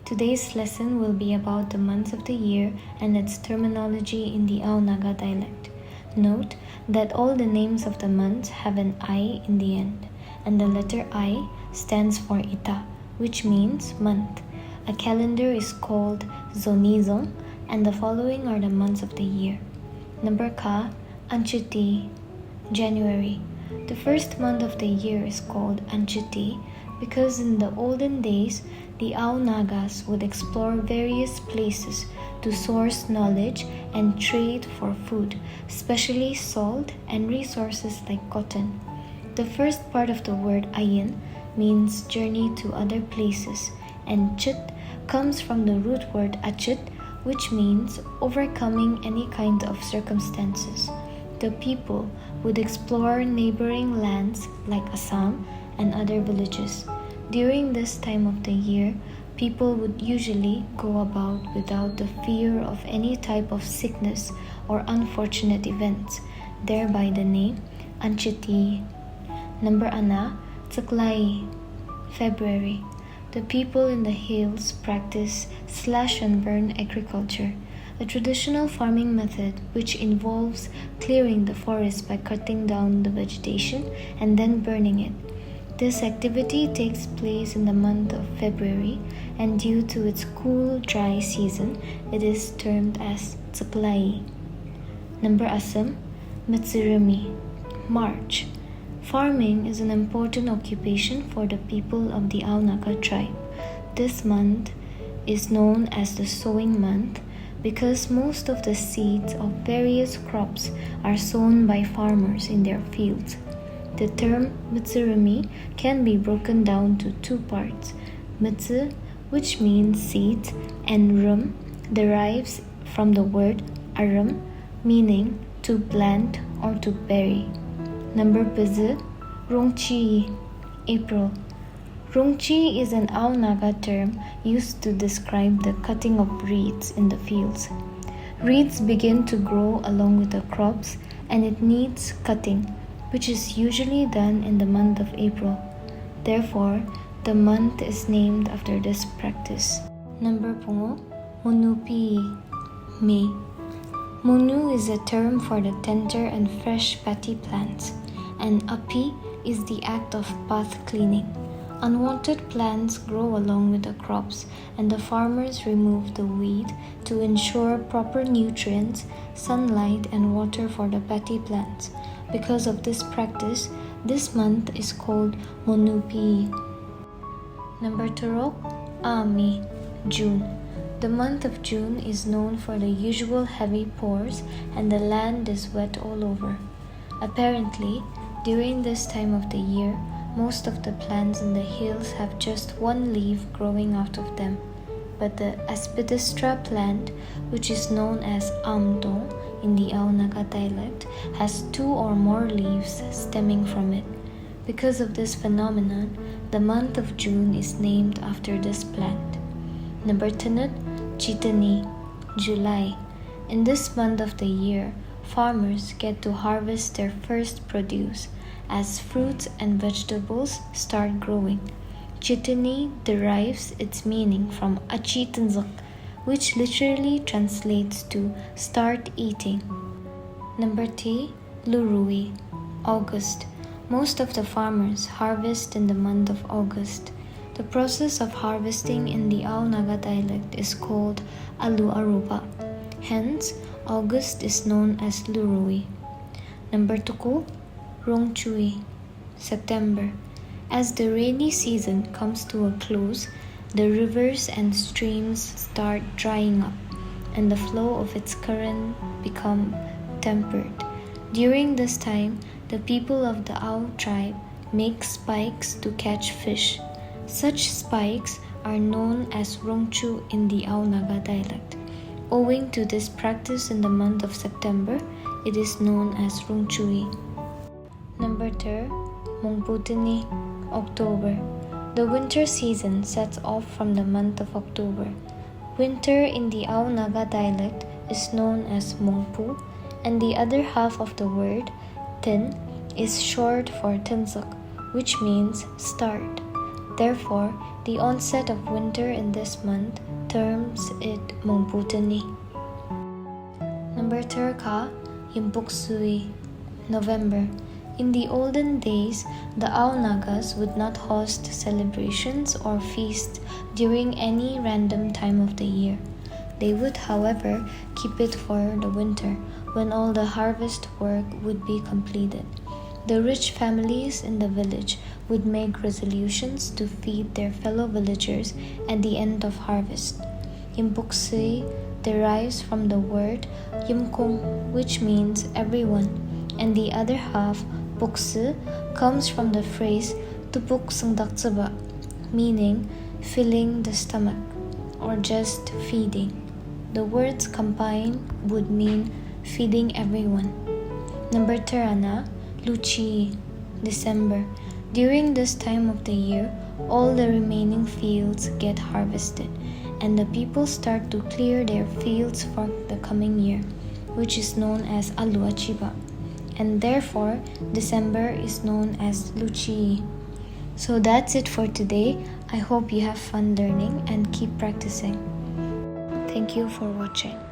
Today's lesson will be about the months of the year and its terminology in the Naga dialect. Note that all the names of the months have an I in the end, and the letter I stands for Ita, which means month. A calendar is called Zonizong, and the following are the months of the year. Number Ka, Anchuti, January. The first month of the year is called Anchuti because in the olden days, the Nagas would explore various places to source knowledge and trade for food, especially salt and resources like cotton. The first part of the word Ayin means journey to other places, and Chit comes from the root word Achit, which means overcoming any kind of circumstances. The people would explore neighboring lands like Assam and other villages. During this time of the year, people would usually go about without the fear of any type of sickness or unfortunate events, thereby the name Anchiti. Number Ana, Tsaklai, February. The people in the hills practice slash and burn agriculture, a traditional farming method which involves clearing the forest by cutting down the vegetation and then burning it. This activity takes place in the month of February, and due to its cool, dry season, it is termed as Tsaklai. Number Asam, Mitsirimi, March. Farming is an important occupation for the people of the Naga tribe. This month is known as the sowing month because most of the seeds of various crops are sown by farmers in their fields. The term Mitsirimi can be broken down to two parts. Mitsu, which means seeds, and rum derives from the word arum, meaning to plant or to bury. Number Pizi, Rongchi, April. Rongchi is an Naga term used to describe the cutting of reeds in the fields. Reeds begin to grow along with the crops and it needs cutting, which is usually done in the month of April. Therefore, the month is named after this practice. Number Pungo, Munupi, May. Munu is a term for the tender and fresh patty plants, and api is the act of path cleaning. Unwanted plants grow along with the crops, and the farmers remove the weed to ensure proper nutrients, sunlight, and water for the patty plants. Because of this practice, this month is called Munupi. Number Turok, Ami, June. The month of June is known for the usual heavy pours and the land is wet all over. Apparently, during this time of the year, most of the plants in the hills have just one leaf growing out of them. But the Aspidistra plant, which is known as Amdong in the Naga dialect, has two or more leaves stemming from it. Because of this phenomenon, the month of June is named after this plant. Number Tanut, Chitani, July. In this month of the year, farmers get to harvest their first produce as fruits and vegetables start growing. Chitani derives its meaning from Achitanzak, which literally translates to start eating. Number T, Lurui, August. Most of the farmers harvest in the month of August. The process of harvesting in the Naga dialect is called Alu Aruba. Hence, August is known as Lurui. Number Tuku, Rongchui, September. As the rainy season comes to a close, the rivers and streams start drying up, and the flow of its current become tempered. During this time, the people of the Ao tribe make spikes to catch fish. Such spikes are known as Rongchu in the Naga dialect. Owing to this practice in the month of September, it is known as Rongchui. Number 2, Mongputini, October. The winter season sets off from the month of October. Winter in the Naga dialect is known as Mongpu, and the other half of the word, Tin, is short for Tinsak, which means start. Therefore, the onset of winter in this month terms it Mongputani. Number 3, Yimpuksui, November. In the olden days, the Ao Nagas would not host celebrations or feasts during any random time of the year. They would, however, keep it for the winter, when all the harvest work would be completed. The rich families in the village would make resolutions to feed their fellow villagers at the end of harvest. Yimpuksui derives from the word Yimkung, which means everyone, and the other half, Puksu, comes from the phrase Tupuk Sungdaktsuba, meaning filling the stomach or just feeding. The words combined would mean feeding everyone. Number 3, Luchi, December. During this time of the year, all the remaining fields get harvested, and the people start to clear their fields for the coming year, which is known as Aluachiba, and therefore December is known as Luchi. So that's it for today. I hope you have fun learning and keep practicing. Thank you for watching.